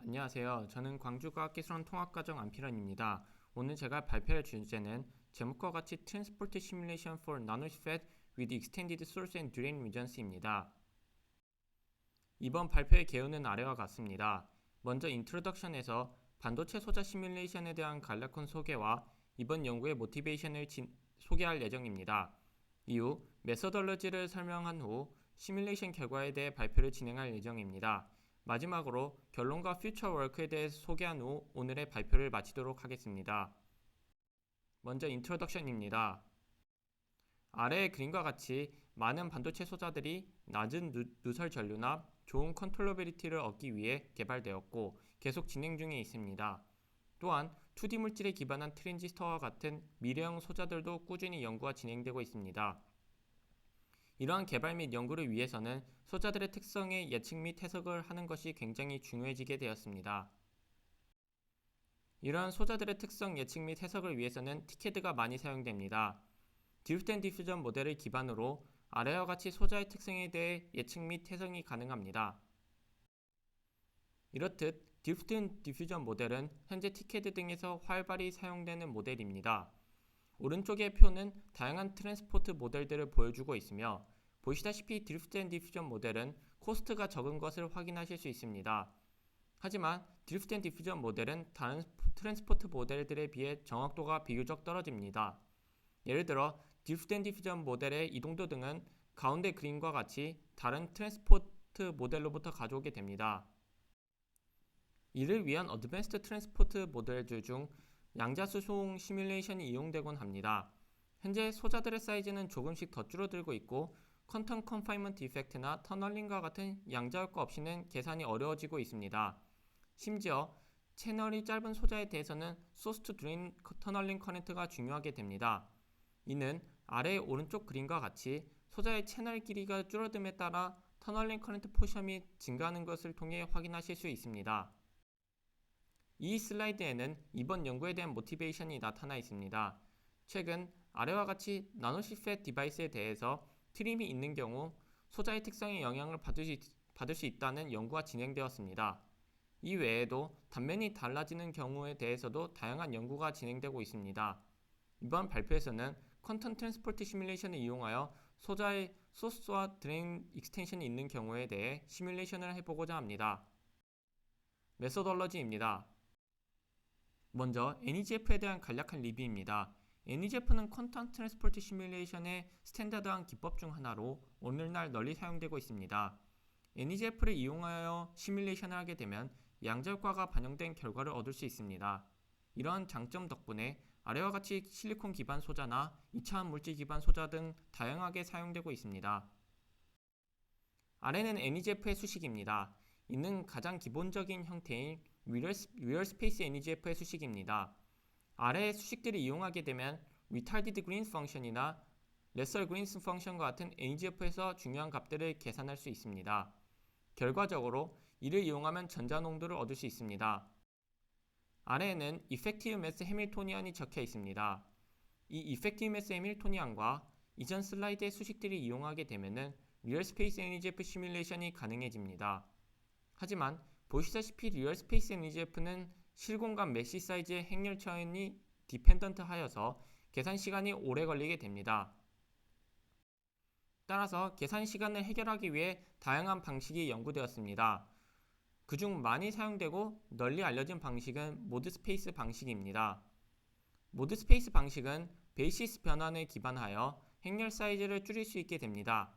안녕하세요. 저는 광주과학기술원 통합과정 안필원입니다. 오늘 제가 발표할 주제는 제목과 같이 Transport Simulation for NanosFET with Extended Source and Drain Regions입니다. 이번 발표의 개요는 아래와 같습니다. 먼저 인트로덕션에서 반도체 소자 시뮬레이션에 대한 간략한 소개와 이번 연구의 모티베이션을 소개할 예정입니다. 이후 메서덜러지를 설명한 후 시뮬레이션 결과에 대해 발표를 진행할 예정입니다. 마지막으로 결론과 퓨처 워크에 대해 소개한 후 오늘의 발표를 마치도록 하겠습니다. 먼저 인트로덕션입니다. 아래의 그림과 같이 많은 반도체 소자들이 낮은 누설 전류나 좋은 컨트롤러빌리티를 얻기 위해 개발되었고 계속 진행 중에 있습니다. 또한 2D 물질에 기반한 트랜지스터와 같은 미래형 소자들도 꾸준히 연구가 진행되고 있습니다. 이러한 개발 및 연구를 위해서는 소자들의 특성의 예측 및 해석을 하는 것이 굉장히 중요해지게 되었습니다. 이러한 소자들의 특성 예측 및 해석을 위해서는 티켓가 많이 사용됩니다. 드리프트 앤 디퓨전 모델을 기반으로 아래와 같이 소자의 특성에 대해 예측 및 해석이 가능합니다. 이렇듯 드리프트 앤 디퓨전 모델은 현재 티켓 등에서 활발히 사용되는 모델입니다. 오른쪽의 표는 다양한 트랜스포트 모델들을 보여주고 있으며 보시다시피 드리프트 앤 디퓨전 모델은 코스트가 적은 것을 확인하실 수 있습니다. 하지만 드리프트 앤 디퓨전 모델은 다른 트랜스포트 모델들에 비해 정확도가 비교적 떨어집니다. 예를 들어 드리프트 앤 디퓨전 모델의 이동도 등은 가운데 그림과 같이 다른 트랜스포트 모델로부터 가져오게 됩니다. 이를 위한 어드밴스드 트랜스포트 모델들 중 양자수 소음 시뮬레이션이 이용되곤 합니다. 현재 소자들의 사이즈는 조금씩 더 줄어들고 있고 퀀텀 컨파인먼트 이펙트나 터널링과 같은 양자 효과 없이는 계산이 어려워지고 있습니다. 심지어 채널이 짧은 소자에 대해서는 소스 투 드레인 터널링 커렌트가 중요하게 됩니다. 이는 아래의 오른쪽 그림과 같이 소자의 채널 길이가 줄어듦에 따라 터널링 커렌트 포션이 증가하는 것을 통해 확인하실 수 있습니다. 이 슬라이드에는 이번 연구에 대한 모티베이션이 나타나 있습니다. 최근 아래와 같이 나노시펫 디바이스에 대해서 트림이 있는 경우 소자의 특성에 영향을 받을 수 있다는 연구가 진행되었습니다. 이 외에도 단면이 달라지는 경우에 대해서도 다양한 연구가 진행되고 있습니다. 이번 발표에서는 퀀텀 트랜스포트 시뮬레이션을 이용하여 소자의 소스와 드레인 익스텐션이 있는 경우에 대해 시뮬레이션을 해보고자 합니다. 메소덜러지입니다. 먼저 NEGF에 대한 간략한 리뷰입니다. NEGF는 퀀텀 트랜스포트 시뮬레이션의 스탠다드한 기법 중 하나로 오늘날 널리 사용되고 있습니다. NEGF를 이용하여 시뮬레이션을 하게 되면 양자효과가 반영된 결과를 얻을 수 있습니다. 이러한 장점 덕분에 아래와 같이 실리콘 기반 소자나 2차원 물질 기반 소자 등 다양하게 사용되고 있습니다. 아래는 NEGF의 수식입니다. 이는 가장 기본적인 형태인 리얼 스페이스 NEGF의 수식입니다. 아래의 수식들을 이용하게 되면 Retarded Green 펑션이나 Lesser Green 펑션과 같은 NEGF에서 중요한 값들을 계산할 수 있습니다. 결과적으로 이를 이용하면 전자 농도를 얻을 수 있습니다. 아래에는 Effective Mass Hamiltonian이 적혀 있습니다. 이 Effective Mass Hamiltonian과 이전 슬라이드의 수식들을 이용하게 되면 리얼 스페이스 NEGF 시뮬레이션이 가능해집니다. 하지만 보시다시피 리얼 스페이스 NEGF는 실공간 메시 사이즈의 행렬 차원이 디펜던트 하여서 계산 시간이 오래 걸리게 됩니다. 따라서 계산 시간을 해결하기 위해 다양한 방식이 연구되었습니다. 그중 많이 사용되고 널리 알려진 방식은 모드 스페이스 방식입니다. 모드 스페이스 방식은 베이시스 변환에 기반하여 행렬 사이즈를 줄일 수 있게 됩니다.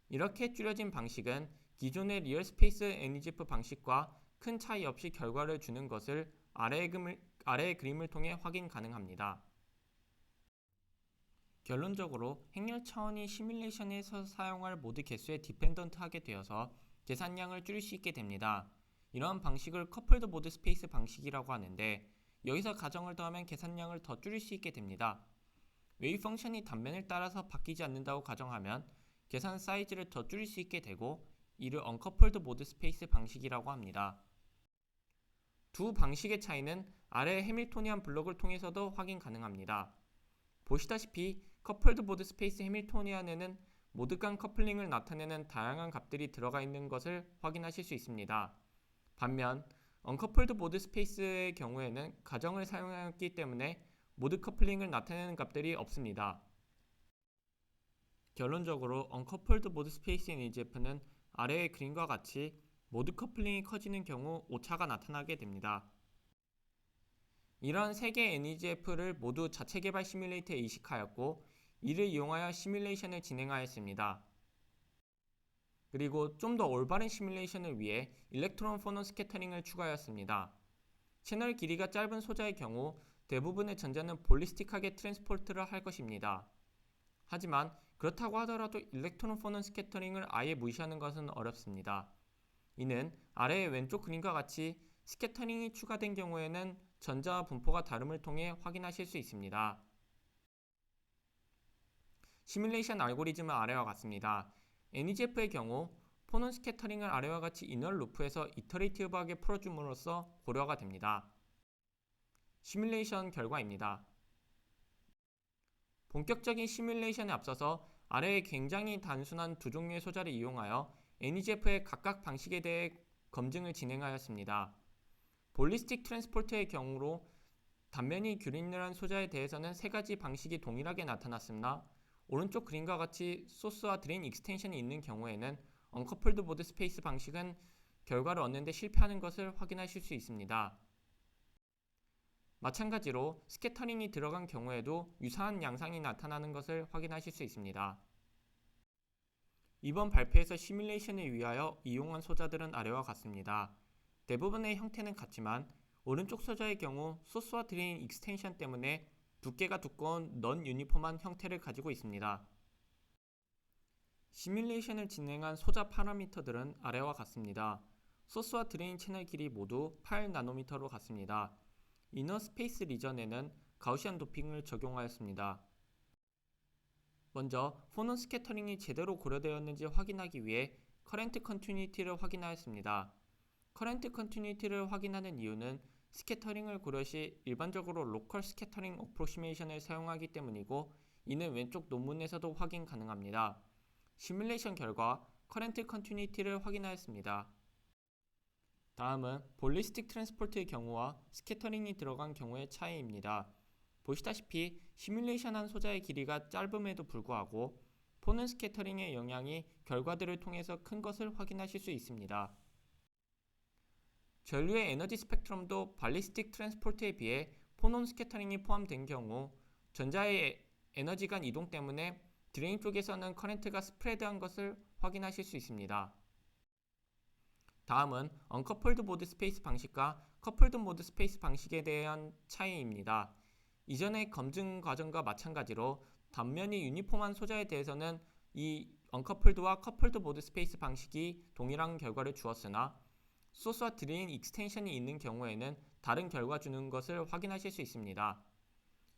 이렇게 줄여진 방식은 기존의 리얼 스페이스 NEGF 방식과 큰 차이 없이 결과를 주는 것을 아래의 그림을 통해 확인 가능합니다. 결론적으로 행렬 차원이 시뮬레이션에서 사용할 모드 개수에 디펜던트하게 되어서 계산량을 줄일 수 있게 됩니다. 이러한 방식을 커플드 모드 스페이스 방식이라고 하는데 여기서 가정을 더하면 계산량을 더 줄일 수 있게 됩니다. 웨이브 펑션이 단면을 따라서 바뀌지 않는다고 가정하면 계산 사이즈를 더 줄일 수 있게 되고 이를 언커플드 모드 스페이스 방식이라고 합니다. 두 방식의 차이는 아래의 해밀토니안 블록을 통해서도 확인 가능합니다. 보시다시피 커플드 모드 스페이스 해밀토니안에는 모드 간 커플링을 나타내는 다양한 값들이 들어가 있는 것을 확인하실 수 있습니다. 반면 언커플드 모드 스페이스의 경우에는 가정을 사용하였기 때문에 모드 커플링을 나타내는 값들이 없습니다. 결론적으로 언커플드 모드 스페이스인 EGF는 아래의 그림과 같이 모드 커플링이 커지는 경우 오차가 나타나게 됩니다. 이런 3개의 NEGF를 모두 자체 개발 시뮬레이터에 이식하였고 이를 이용하여 시뮬레이션을 진행하였습니다. 그리고 좀 더 올바른 시뮬레이션을 위해 일렉트론 포논 스캐터링을 추가하였습니다. 채널 길이가 짧은 소자의 경우 대부분의 전자는 볼리스틱하게 트랜스포트를 할 것입니다. 하지만 그렇다고 하더라도 일렉트론 포논 스캐터링을 아예 무시하는 것은 어렵습니다. 이는 아래의 왼쪽 그림과 같이 스캐터링이 추가된 경우에는 전자와 분포가 다름을 통해 확인하실 수 있습니다. 시뮬레이션 알고리즘은 아래와 같습니다. NEGF의 경우 포논 스캐터링을 아래와 같이 이널 루프에서 이터레이티브하게 풀어줌으로써 고려가 됩니다. 시뮬레이션 결과입니다. 본격적인 시뮬레이션에 앞서서 아래의 굉장히 단순한 두 종류의 소자를 이용하여 NEGF의 각각 방식에 대해 검증을 진행하였습니다. 볼리스틱 트랜스포트의 경우로 단면이 균일한 소자에 대해서는 3가지 방식이 동일하게 나타났으나 오른쪽 그림과 같이 소스와 드레인 익스텐션이 있는 경우에는 언커플드 모드 스페이스 방식은 결과를 얻는 데 실패하는 것을 확인하실 수 있습니다. 마찬가지로 스캐터링이 들어간 경우에도 유사한 양상이 나타나는 것을 확인하실 수 있습니다. 이번 발표에서 시뮬레이션을 위하여 이용한 소자들은 아래와 같습니다. 대부분의 형태는 같지만 오른쪽 소자의 경우 소스와 드레인 익스텐션 때문에 두께가 두꺼운 넌 유니폼한 형태를 가지고 있습니다. 시뮬레이션을 진행한 소자 파라미터들은 아래와 같습니다. 소스와 드레인 채널 길이 모두 8나노미터로 같습니다. 이너 스페이스 리전에는 가우시안 도핑을 적용하였습니다. 먼저 포논 스캐터링이 제대로 고려되었는지 확인하기 위해 커런트 컨티뉴이티를 확인하였습니다. 커런트 컨티뉴이티를 확인하는 이유는 스캐터링을 고려 시 일반적으로 로컬 스캐터링 어프로시메이션을 사용하기 때문이고 이는 왼쪽 논문에서도 확인 가능합니다. 시뮬레이션 결과 커런트 컨티뉴이티를 확인하였습니다. 다음은 볼리스틱 트랜스포트의 경우와 스캐터링이 들어간 경우의 차이입니다. 보시다시피 시뮬레이션한 소자의 길이가 짧음에도 불구하고 포논 스캐터링의 영향이 결과들을 통해서 큰 것을 확인하실 수 있습니다. 전류의 에너지 스펙트럼도 발리스틱 트랜스포트에 비해 포논 스캐터링이 포함된 경우 전자의 에너지 간 이동 때문에 드레인 쪽에서는 커런트가 스프레드한 것을 확인하실 수 있습니다. 다음은 언커플드 모드 스페이스 방식과 커플드 모드 스페이스 방식에 대한 차이입니다. 이전의 검증 과정과 마찬가지로 단면이 유니폼한 소자에 대해서는 이 언커플드와 커플드 모드 스페이스 방식이 동일한 결과를 주었으나 소스와 드레인 익스텐션이 있는 경우에는 다른 결과 주는 것을 확인하실 수 있습니다.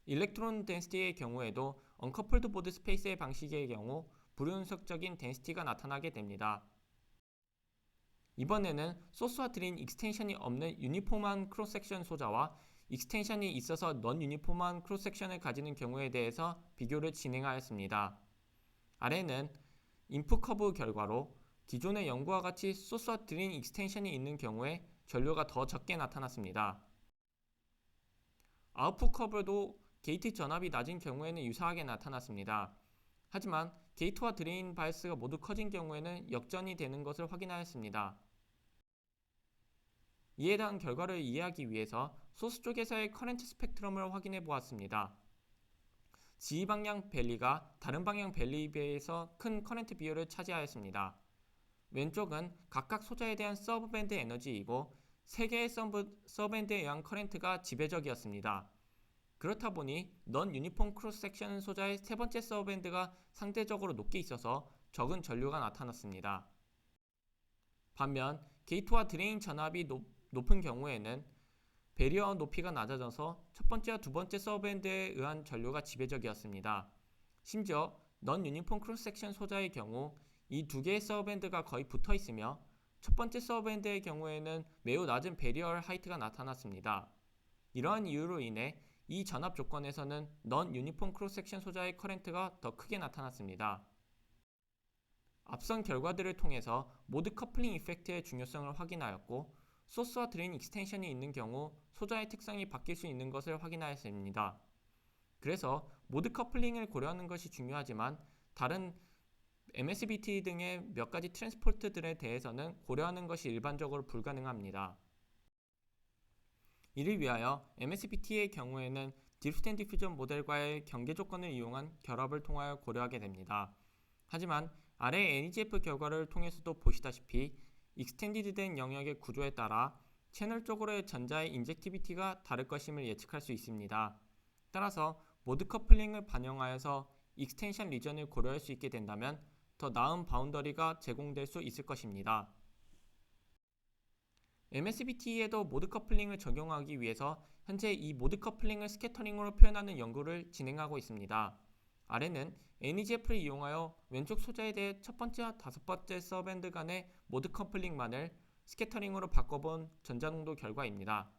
일렉트론 덴시티의 경우에도 언커플드 모드 스페이스의 방식의 경우 불윤석적인 덴시티가 나타나게 됩니다. 이번에는 소스와 드레인 익스텐션이 없는 유니폼한 크로스섹션 소자와 익스텐션이 있어서 넌 유니폼한 크로스섹션을 가지는 경우에 대해서 비교를 진행하였습니다. 아래는 인풋 커브 결과로 기존의 연구와 같이 소스와 드레인 익스텐션이 있는 경우에 전류가 더 적게 나타났습니다. 아웃풋 커브도 게이트 전압이 낮은 경우에는 유사하게 나타났습니다. 하지만 게이트와 드레인 바이스가 모두 커진 경우에는 역전이 되는 것을 확인하였습니다. 이에 대한 결과를 이해하기 위해서 소스 쪽에서의 커런트 스펙트럼을 확인해 보았습니다. 지휘 방향 밸리가 다른 방향 밸리에 비해서 큰 커런트 비율을 차지하였습니다. 왼쪽은 각각 소자에 대한 서브밴드 에너지이고 3개의 서브밴드에 의한 커런트가 지배적이었습니다. 그렇다 보니 넌 유니폼 크로스 섹션 소자의 3번째 서브밴드가 상대적으로 높게 있어서 적은 전류가 나타났습니다. 반면 게이트와 드레인 전압이 높은 경우에는 배리어 높이가 낮아져서 첫 번째와 두 번째 서브밴드에 의한 전류가 지배적이었습니다. 심지어 넌 유니폼 크로스 섹션 소자의 경우 이 두 개의 서브밴드가 거의 붙어 있으며 첫 번째 서브밴드의 경우에는 매우 낮은 배리어 하이트가 나타났습니다. 이러한 이유로 인해 이 전압 조건에서는 넌 유니폼 크로스 섹션 소자의 커런트가 더 크게 나타났습니다. 앞선 결과들을 통해서 모드 커플링 이펙트의 중요성을 확인하였고 소스와 드레인 익스텐션이 있는 경우 소자의 특성이 바뀔 수 있는 것을 확인하였습니다. 그래서 모드 커플링을 고려하는 것이 중요하지만 다른 MSBT 등의 몇 가지 트랜스포트들에 대해서는 고려하는 것이 일반적으로 불가능합니다. 이를 위하여 MSBT의 경우에는 디프스텐 디퓨전 모델과의 경계 조건을 이용한 결합을 통하여 고려하게 됩니다. 하지만 아래 NEGF 결과를 통해서도 보시다시피 익스텐디드된 영역의 구조에 따라 채널 쪽으로의 전자의 인젝티비티가 다를 것임을 예측할 수 있습니다. 따라서 모드 커플링을 반영하여서 익스텐션 리전을 고려할 수 있게 된다면 더 나은 바운더리가 제공될 수 있을 것입니다. MSBT에도 모드 커플링을 적용하기 위해서 현재 이 모드 커플링을 스캐터링으로 표현하는 연구를 진행하고 있습니다. 아래는 NEGF를 이용하여 왼쪽 소자에 대해 첫 번째와 다섯 번째 서밴드 간의 모드 커플링만을 스캐터링으로 바꿔본 전자농도 결과입니다.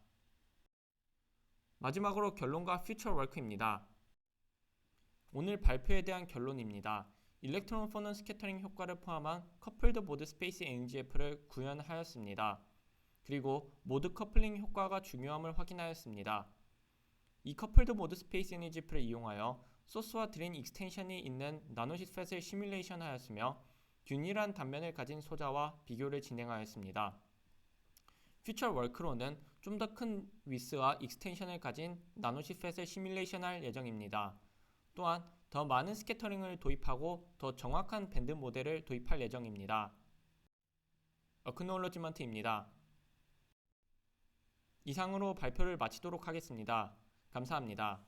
마지막으로 결론과 퓨처 워크입니다. 오늘 발표에 대한 결론입니다. 일렉트론 포넌 스캐터링 효과를 포함한 커플드 모드 스페이스 NEGF를 구현하였습니다. 그리고 모드 커플링 효과가 중요함을 확인하였습니다. 이 커플드 모드 스페이스 NEGF를 이용하여 소스와 드레인 익스텐션이 있는 나노시스 팻을 시뮬레이션 하였으며 균일한 단면을 가진 소자와 비교를 진행하였습니다. 퓨처 워크로는 좀 더 큰 위스와 익스텐션을 가진 나노시스 팻을 시뮬레이션 할 예정입니다. 또한 더 많은 스캐터링을 도입하고 더 정확한 밴드 모델을 도입할 예정입니다. 어크놀러지먼트입니다. 이상으로 발표를 마치도록 하겠습니다. 감사합니다.